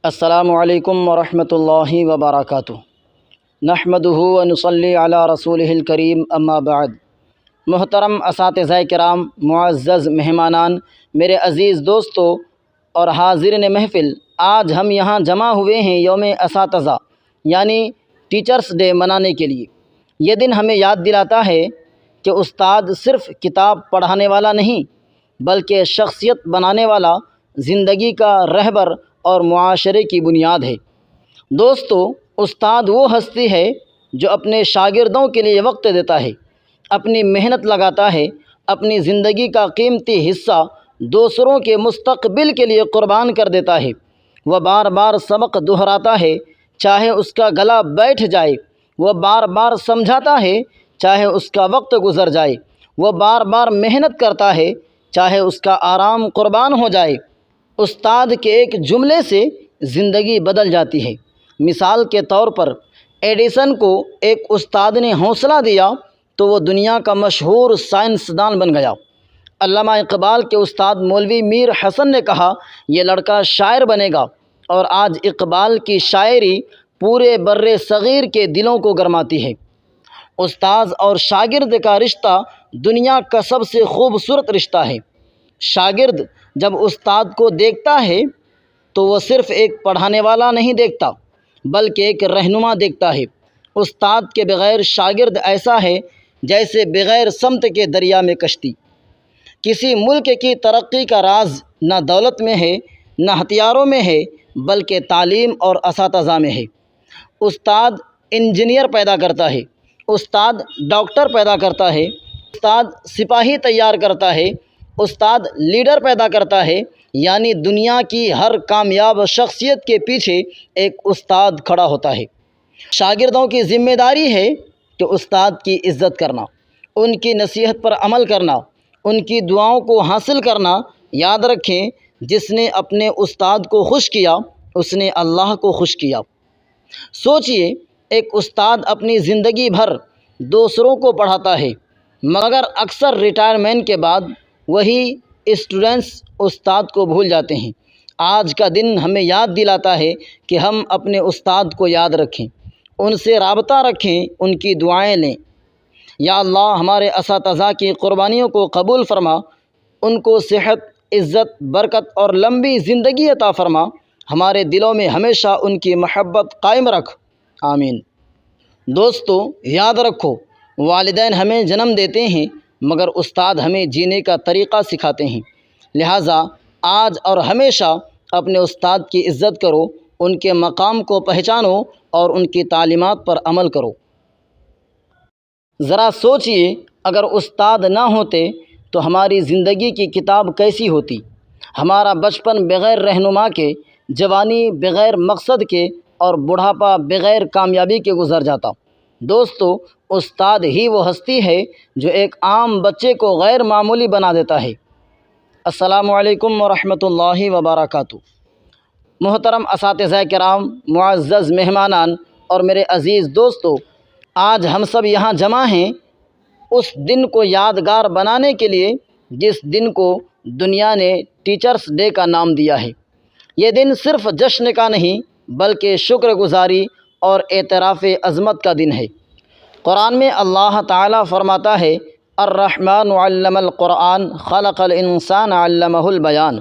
السلام علیکم ورحمۃ اللہ وبرکاتہ۔ نحمدہ ونصلی علی رسولہ الکریم، اما بعد۔ محترم اساتذہ کرام، معزز مہمانان، میرے عزیز دوستو اور حاضرین محفل، آج ہم یہاں جمع ہوئے ہیں یوم اساتذہ یعنی ٹیچرس ڈے منانے کے لیے۔ یہ دن ہمیں یاد دلاتا ہے کہ استاد صرف کتاب پڑھانے والا نہیں بلکہ شخصیت بنانے والا، زندگی کا رہبر اور معاشرے کی بنیاد ہے۔ دوستو، استاد وہ ہستی ہے جو اپنے شاگردوں کے لیے وقت دیتا ہے، اپنی محنت لگاتا ہے، اپنی زندگی کا قیمتی حصہ دوسروں کے مستقبل کے لیے قربان کر دیتا ہے۔ وہ بار بار سبق دہراتا ہے چاہے اس کا گلا بیٹھ جائے، وہ بار بار سمجھاتا ہے چاہے اس کا وقت گزر جائے، وہ بار بار محنت کرتا ہے چاہے اس کا آرام قربان ہو جائے۔ استاد کے ایک جملے سے زندگی بدل جاتی ہے۔ مثال کے طور پر ایڈیسن کو ایک استاد نے حوصلہ دیا تو وہ دنیا کا مشہور سائنسدان بن گیا۔ علامہ اقبال کے استاد مولوی میر حسن نے کہا، یہ لڑکا شاعر بنے گا، اور آج اقبال کی شاعری پورے بر صغیر کے دلوں کو گرماتی ہے۔ استاد اور شاگرد کا رشتہ دنیا کا سب سے خوبصورت رشتہ ہے۔ شاگرد جب استاد کو دیکھتا ہے تو وہ صرف ایک پڑھانے والا نہیں دیکھتا بلکہ ایک رہنما دیکھتا ہے۔ استاد کے بغیر شاگرد ایسا ہے جیسے بغیر سمت کے دریا میں کشتی۔ کسی ملک کی ترقی کا راز نہ دولت میں ہے، نہ ہتھیاروں میں ہے، بلکہ تعلیم اور اساتذہ میں ہے۔ استاد انجینئر پیدا کرتا ہے، استاد ڈاکٹر پیدا کرتا ہے، استاد سپاہی تیار کرتا ہے، استاد لیڈر پیدا کرتا ہے، یعنی دنیا کی ہر کامیاب شخصیت کے پیچھے ایک استاد کھڑا ہوتا ہے۔ شاگردوں کی ذمہ داری ہے کہ استاد کی عزت کرنا، ان کی نصیحت پر عمل کرنا، ان کی دعاؤں کو حاصل کرنا۔ یاد رکھیں، جس نے اپنے استاد کو خوش کیا اس نے اللہ کو خوش کیا۔ سوچئے، ایک استاد اپنی زندگی بھر دوسروں کو پڑھاتا ہے، مگر اکثر ریٹائرمنٹ کے بعد وہی اسٹوڈنٹس استاد کو بھول جاتے ہیں۔ آج کا دن ہمیں یاد دلاتا ہے کہ ہم اپنے استاد کو یاد رکھیں، ان سے رابطہ رکھیں، ان کی دعائیں لیں۔ یا اللہ، ہمارے اساتذہ کی قربانیوں کو قبول فرما، ان کو صحت، عزت، برکت اور لمبی زندگی عطا فرما۔ ہمارے دلوں میں ہمیشہ ان کی محبت قائم رکھ، آمین۔ دوستو، یاد رکھو، والدین ہمیں جنم دیتے ہیں مگر استاد ہمیں جینے کا طریقہ سکھاتے ہیں۔ لہٰذا آج اور ہمیشہ اپنے استاد کی عزت کرو، ان کے مقام کو پہچانو اور ان کی تعلیمات پر عمل کرو۔ ذرا سوچئے، اگر استاد نہ ہوتے تو ہماری زندگی کی کتاب کیسی ہوتی؟ ہمارا بچپن بغیر رہنما کے، جوانی بغیر مقصد کے، اور بڑھاپا بغیر کامیابی کے گزر جاتا۔ دوستو، استاد ہی وہ ہستی ہے جو ایک عام بچے کو غیر معمولی بنا دیتا ہے۔ السلام علیکم ورحمۃ اللہ وبرکاتہ۔ محترم اساتذہ کرام، معزز مہمانان اور میرے عزیز دوستو، آج ہم سب یہاں جمع ہیں اس دن کو یادگار بنانے کے لیے جس دن کو دنیا نے ٹیچرس ڈے کا نام دیا ہے۔ یہ دن صرف جشن کا نہیں بلکہ شکر گزاری اور اعتراف عظمت کا دن ہے۔ قرآن میں اللہ تعالیٰ فرماتا ہے، الرحمن علم القرآن خلق الانسان علمہ البیان۔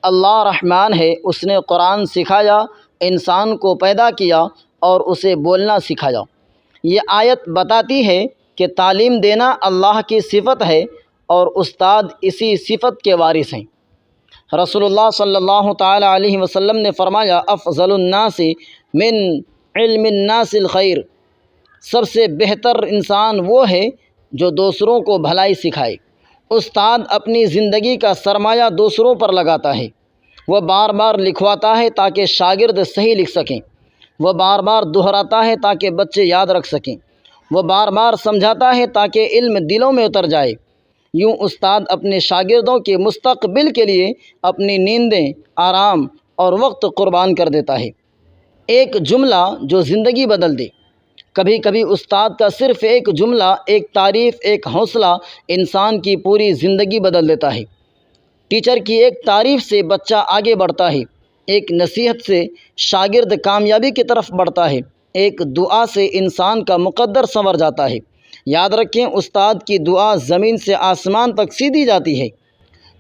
اللہ رحمان ہے، اس نے قرآن سکھایا، انسان کو پیدا کیا اور اسے بولنا سکھایا۔ یہ آیت بتاتی ہے کہ تعلیم دینا اللہ کی صفت ہے اور استاد اسی صفت کے وارث ہیں۔ رسول اللہ صلی اللہ تعالیٰ علیہ وسلم نے فرمایا، افضل الناس من علم الناس الخیر۔ سب سے بہتر انسان وہ ہے جو دوسروں کو بھلائی سکھائے۔ استاد اپنی زندگی کا سرمایہ دوسروں پر لگاتا ہے۔ وہ بار بار لکھواتا ہے تاکہ شاگرد صحیح لکھ سکیں، وہ بار بار دہراتا ہے تاکہ بچے یاد رکھ سکیں، وہ بار بار سمجھاتا ہے تاکہ علم دلوں میں اتر جائے۔ یوں استاد اپنے شاگردوں کے مستقبل کے لیے اپنی نیندیں، آرام اور وقت قربان کر دیتا ہے۔ ایک جملہ جو زندگی بدل دے۔ کبھی کبھی استاد کا صرف ایک جملہ، ایک تعریف، ایک حوصلہ انسان کی پوری زندگی بدل دیتا ہے۔ ٹیچر کی ایک تعریف سے بچہ آگے بڑھتا ہے، ایک نصیحت سے شاگرد کامیابی کی طرف بڑھتا ہے، ایک دعا سے انسان کا مقدر سنور جاتا ہے۔ یاد رکھیں، استاد کی دعا زمین سے آسمان تک سیدھی جاتی ہے۔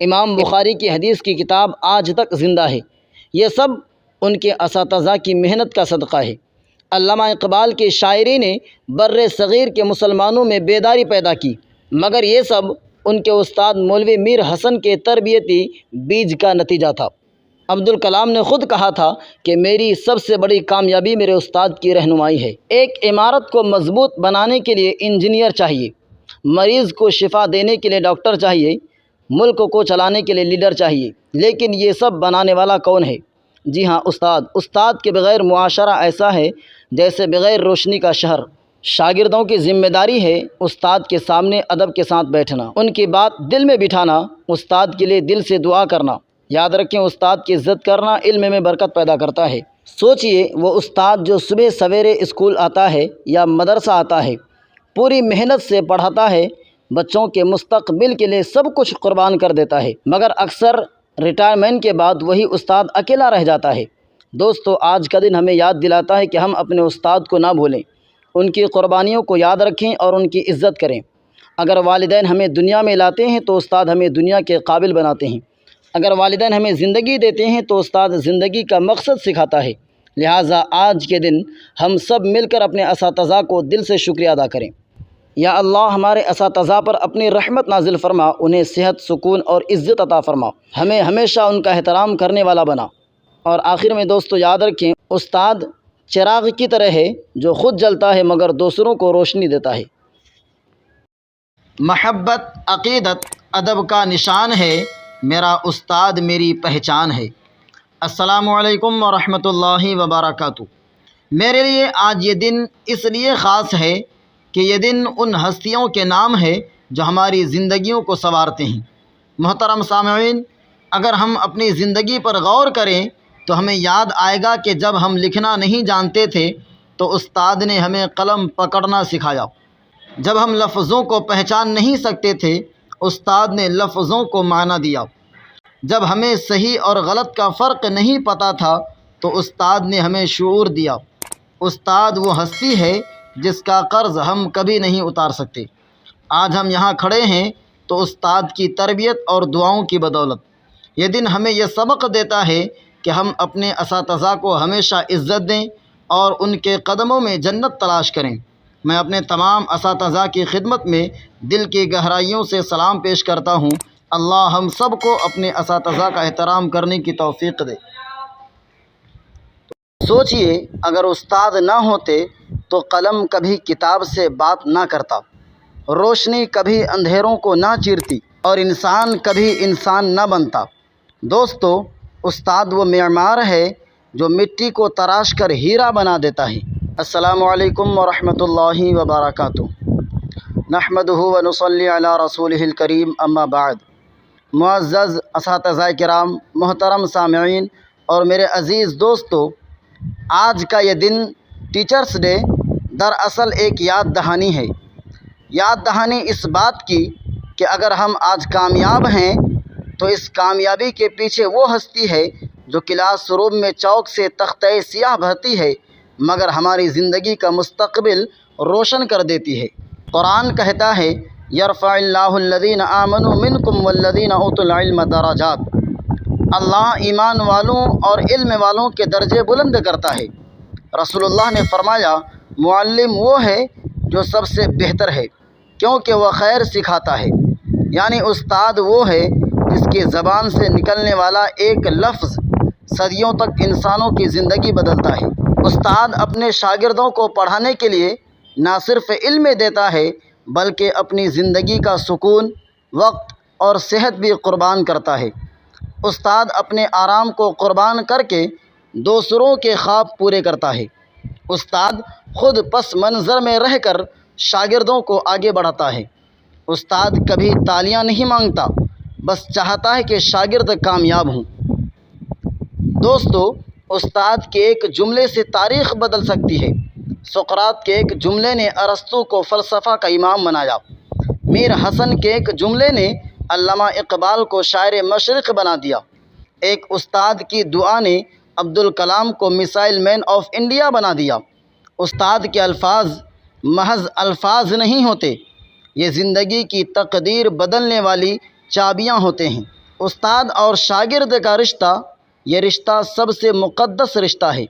امام بخاری کی حدیث کی کتاب آج تک زندہ ہے۔ یہ سب ان کے اساتذہ کی محنت کا صدقہ ہے۔ علامہ اقبال کی شاعری نے بر صغیر کے مسلمانوں میں بیداری پیدا کی، مگر یہ سب ان کے استاد مولوی میر حسن کے تربیتی بیج کا نتیجہ تھا۔ عبدالکلام نے خود کہا تھا کہ میری سب سے بڑی کامیابی میرے استاد کی رہنمائی ہے۔ ایک عمارت کو مضبوط بنانے کے لیے انجینئر چاہیے، مریض کو شفا دینے کے لیے ڈاکٹر چاہیے، ملک کو چلانے کے لیے لیڈر چاہیے، لیکن یہ سب بنانے والا کون ہے؟ جی ہاں، استاد کے بغیر معاشرہ ایسا ہے جیسے بغیر روشنی کا شہر۔ شاگردوں کی ذمہ داری ہے استاد کے سامنے ادب کے ساتھ بیٹھنا، ان کی بات دل میں بٹھانا، استاد کے لیے دل سے دعا کرنا۔ یاد رکھیں، استاد کی عزت کرنا علم میں برکت پیدا کرتا ہے۔ سوچئے، وہ استاد جو صبح سویرے اسکول آتا ہے یا مدرسہ آتا ہے، پوری محنت سے پڑھاتا ہے، بچوں کے مستقبل کے لیے سب کچھ قربان کر دیتا ہے، مگر اکثر ریٹائرمنٹ کے بعد وہی استاد اکیلا رہ جاتا ہے۔ دوستو، آج کا دن ہمیں یاد دلاتا ہے کہ ہم اپنے استاد کو نہ بھولیں، ان کی قربانیوں کو یاد رکھیں اور ان کی عزت کریں۔ اگر والدین ہمیں دنیا میں لاتے ہیں تو استاد ہمیں دنیا کے قابل بناتے ہیں۔ اگر والدین ہمیں زندگی دیتے ہیں تو استاد زندگی کا مقصد سکھاتا ہے۔ لہٰذا آج کے دن ہم سب مل کر اپنے اساتذہ کو دل سے شکریہ ادا کریں۔ یا اللہ، ہمارے اساتذہ پر اپنی رحمت نازل فرما، انہیں صحت، سکون اور عزت عطا فرما، ہمیں ہمیشہ ان کا احترام کرنے والا بنا۔ اور آخر میں دوستو، یاد رکھیں، استاد چراغ کی طرح ہے جو خود جلتا ہے مگر دوسروں کو روشنی دیتا ہے۔ محبت، عقیدت، ادب کا نشان ہے، میرا استاد میری پہچان ہے۔ السلام علیکم ورحمۃ اللہ وبرکاتہ۔ میرے لیے آج یہ دن اس لیے خاص ہے کہ یہ دن ان ہستیوں کے نام ہے جو ہماری زندگیوں کو سنوارتے ہیں۔ محترم سامعین، اگر ہم اپنی زندگی پر غور کریں تو ہمیں یاد آئے گا کہ جب ہم لکھنا نہیں جانتے تھے تو استاد نے ہمیں قلم پکڑنا سکھایا۔ جب ہم لفظوں کو پہچان نہیں سکتے تھے، استاد نے لفظوں کو معنی دیا۔ جب ہمیں صحیح اور غلط کا فرق نہیں پتہ تھا تو استاد نے ہمیں شعور دیا۔ استاد وہ ہستی ہے جس کا قرض ہم کبھی نہیں اتار سکتے۔ آج ہم یہاں کھڑے ہیں تو استاد کی تربیت اور دعاؤں کی بدولت۔ یہ دن ہمیں یہ سبق دیتا ہے کہ ہم اپنے اساتذہ کو ہمیشہ عزت دیں اور ان کے قدموں میں جنت تلاش کریں۔ میں اپنے تمام اساتذہ کی خدمت میں دل کی گہرائیوں سے سلام پیش کرتا ہوں۔ اللہ ہم سب کو اپنے اساتذہ کا احترام کرنے کی توفیق دے۔ سوچئے، اگر استاد نہ ہوتے تو قلم کبھی کتاب سے بات نہ کرتا، روشنی کبھی اندھیروں کو نہ چیرتی اور انسان کبھی انسان نہ بنتا۔ دوستو، استاد وہ معمار ہے جو مٹی کو تراش کر ہیرا بنا دیتا ہے۔ السلام علیکم ورحمۃ اللہ وبرکاتہ۔ نحمدہ ونصلی علی رسولہ الکریم، اما بعد۔ معزز اساتذہ کرام، محترم سامعین اور میرے عزیز دوستو، آج کا یہ دن ٹیچرس ڈے دراصل ایک یاد دہانی ہے۔ یاد دہانی اس بات کی کہ اگر ہم آج کامیاب ہیں تو اس کامیابی کے پیچھے وہ ہستی ہے جو کلاس روم میں چاک سے تختہ سیاہ بھرتی ہے مگر ہماری زندگی کا مستقبل روشن کر دیتی ہے۔ قرآن کہتا ہے، یرفع اللہ الذین آمنوا منکم والذین اوتوا العلم درجات۔ اللہ ایمان والوں اور علم والوں کے درجے بلند کرتا ہے۔ رسول اللہ نے فرمایا، معلم وہ ہے جو سب سے بہتر ہے کیونکہ وہ خیر سکھاتا ہے، یعنی استاد وہ ہے جس کی زبان سے نکلنے والا ایک لفظ صدیوں تک انسانوں کی زندگی بدلتا ہے۔ استاد اپنے شاگردوں کو پڑھانے کے لیے نہ صرف علم دیتا ہے بلکہ اپنی زندگی کا سکون، وقت اور صحت بھی قربان کرتا ہے۔ استاد اپنے آرام کو قربان کر کے دوسروں کے خواب پورے کرتا ہے۔ استاد خود پس منظر میں رہ کر شاگردوں کو آگے بڑھاتا ہے۔ استاد کبھی تالیاں نہیں مانگتا، بس چاہتا ہے کہ شاگرد کامیاب ہوں۔ دوستو، استاد کے ایک جملے سے تاریخ بدل سکتی ہے۔ سقراط کے ایک جملے نے ارسطو کو فلسفہ کا امام بنایا۔ میر حسن کے ایک جملے نے علامہ اقبال کو شاعر مشرق بنا دیا۔ ایک استاد کی دعا نے عبدالکلام کو میسائل مین آف انڈیا بنا دیا۔ استاد کے الفاظ محض الفاظ نہیں ہوتے، یہ زندگی کی تقدیر بدلنے والی چابیاں ہوتے ہیں۔ استاد اور شاگرد کا رشتہ، یہ رشتہ سب سے مقدس رشتہ ہے۔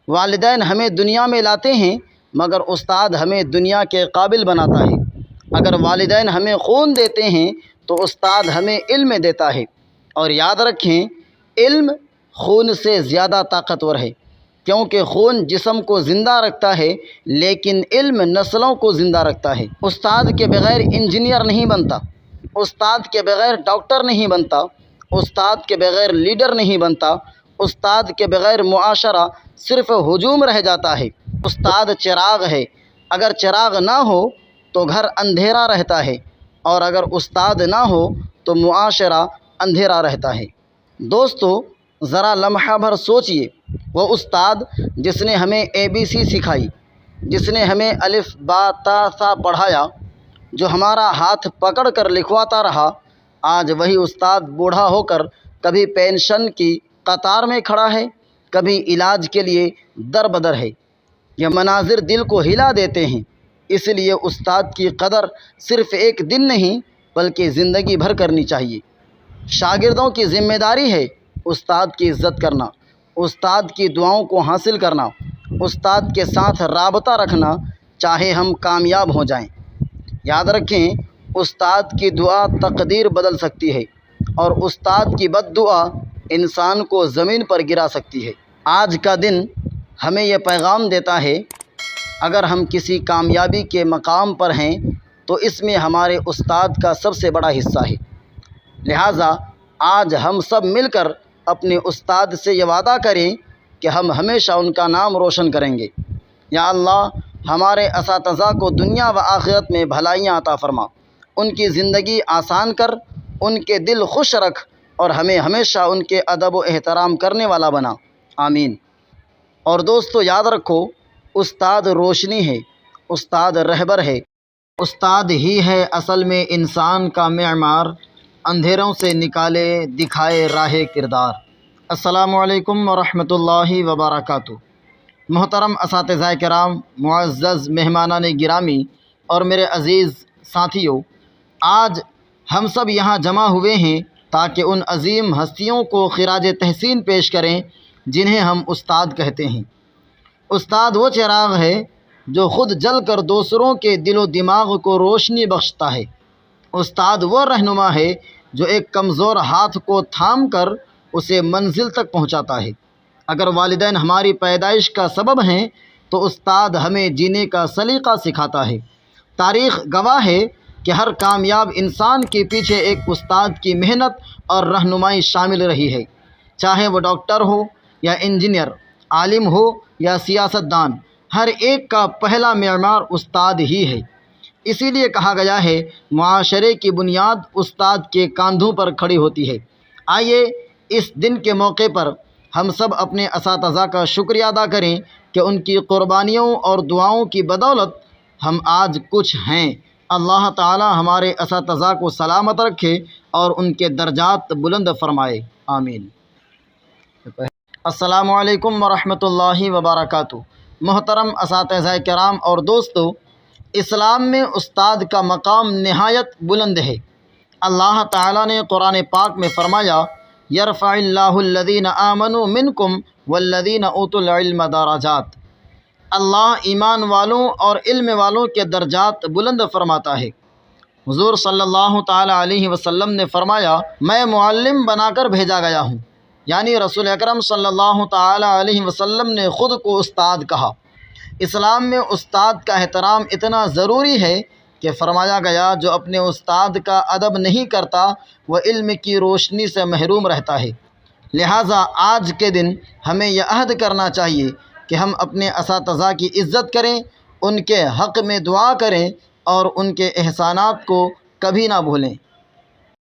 والدین ہمیں دنیا میں لاتے ہیں، مگر استاد ہمیں دنیا کے قابل بناتا ہے۔ اگر والدین ہمیں خون دیتے ہیں تو استاد ہمیں علم دیتا ہے۔ اور یاد رکھیں، علم خون سے زیادہ طاقتور ہے، کیونکہ خون جسم کو زندہ رکھتا ہے لیکن علم نسلوں کو زندہ رکھتا ہے۔ استاد کے بغیر انجینئر نہیں بنتا، استاد کے بغیر ڈاکٹر نہیں بنتا، استاد کے بغیر لیڈر نہیں بنتا، استاد کے بغیر معاشرہ صرف ہجوم رہ جاتا ہے۔ استاد چراغ ہے، اگر چراغ نہ ہو تو گھر اندھیرا رہتا ہے، اور اگر استاد نہ ہو تو معاشرہ اندھیرا رہتا ہے۔ دوستو، ذرا لمحہ بھر سوچئے، وہ استاد جس نے ہمیں ABC سکھائی، جس نے ہمیں الف با تا ثا پڑھایا، جو ہمارا ہاتھ پکڑ کر لکھواتا رہا، آج وہی استاد بوڑھا ہو کر کبھی پینشن کی قطار میں کھڑا ہے، کبھی علاج کے لیے در بدر ہے۔ یہ مناظر دل کو ہلا دیتے ہیں، اس لیے استاد کی قدر صرف ایک دن نہیں بلکہ زندگی بھر کرنی چاہیے۔ شاگردوں کی ذمہ داری ہے استاد کی عزت کرنا، استاد کی دعاؤں کو حاصل کرنا، استاد کے ساتھ رابطہ رکھنا، چاہے ہم کامیاب ہو جائیں۔ یاد رکھیں، استاد کی دعا تقدیر بدل سکتی ہے، اور استاد کی بد دعا انسان کو زمین پر گرا سکتی ہے۔ آج کا دن ہمیں یہ پیغام دیتا ہے، اگر ہم کسی کامیابی کے مقام پر ہیں تو اس میں ہمارے استاد کا سب سے بڑا حصہ ہے۔ لہٰذا آج ہم سب مل کر اپنے استاد سے یہ وعدہ کریں کہ ہم ہمیشہ ان کا نام روشن کریں گے۔ یا اللہ، ہمارے اساتذہ کو دنیا و آخرت میں بھلائیاں عطا فرما، ان کی زندگی آسان کر، ان کے دل خوش رکھ، اور ہمیں ہمیشہ ان کے ادب و احترام کرنے والا بنا، آمین۔ اور دوستو، یاد رکھو، استاد روشنی ہے، استاد رہبر ہے، استاد ہی ہے اصل میں انسان کا معمار، اندھیروں سے نکالے دکھائے راہ کردار۔ السلام علیکم ورحمۃ اللہ وبرکاتہ۔ محترم اساتذہ کرام، معزز مہمانان گرامی اور میرے عزیز ساتھیوں، آج ہم سب یہاں جمع ہوئے ہیں تاکہ ان عظیم ہستیوں کو خراج تحسین پیش کریں جنہیں ہم استاد کہتے ہیں۔ استاد وہ چراغ ہے جو خود جل کر دوسروں کے دل و دماغ کو روشنی بخشتا ہے۔ استاد وہ رہنما ہے جو ایک کمزور ہاتھ کو تھام کر اسے منزل تک پہنچاتا ہے۔ اگر والدین ہماری پیدائش کا سبب ہیں تو استاد ہمیں جینے کا سلیقہ سکھاتا ہے۔ تاریخ گواہ ہے کہ ہر کامیاب انسان کے پیچھے ایک استاد کی محنت اور رہنمائی شامل رہی ہے، چاہے وہ ڈاکٹر ہو یا انجینئر، عالم ہو یا سیاستدان، ہر ایک کا پہلا معمار استاد ہی ہے۔ اسی لیے کہا گیا ہے، معاشرے کی بنیاد استاد کے کاندھوں پر کھڑی ہوتی ہے۔ آئیے اس دن کے موقع پر ہم سب اپنے اساتذہ کا شکریہ ادا کریں کہ ان کی قربانیوں اور دعاؤں کی بدولت ہم آج کچھ ہیں۔ اللہ تعالی ہمارے اساتذہ کو سلامت رکھے اور ان کے درجات بلند فرمائے، آمین۔ السلام علیکم ورحمۃ اللہ وبرکاتہ۔ محترم اساتذہ کرام اور دوستو، اسلام میں استاد کا مقام نہایت بلند ہے۔ اللہ تعالیٰ نے قرآن پاک میں فرمایا، یرفع اللہ الذین آمنوا منکم والذین اوتوا العلم درجات۔ اللہ ایمان والوں اور علم والوں کے درجات بلند فرماتا ہے۔ حضور صلی اللہ تعالیٰ علیہ وسلم نے فرمایا، میں معلم بنا کر بھیجا گیا ہوں، یعنی رسول اکرم صلی اللہ تعالیٰ علیہ وسلم نے خود کو استاد کہا۔ اسلام میں استاد کا احترام اتنا ضروری ہے کہ فرمایا گیا، جو اپنے استاد کا ادب نہیں کرتا وہ علم کی روشنی سے محروم رہتا ہے۔ لہٰذا آج کے دن ہمیں یہ عہد کرنا چاہیے کہ ہم اپنے اساتذہ کی عزت کریں، ان کے حق میں دعا کریں اور ان کے احسانات کو کبھی نہ بھولیں۔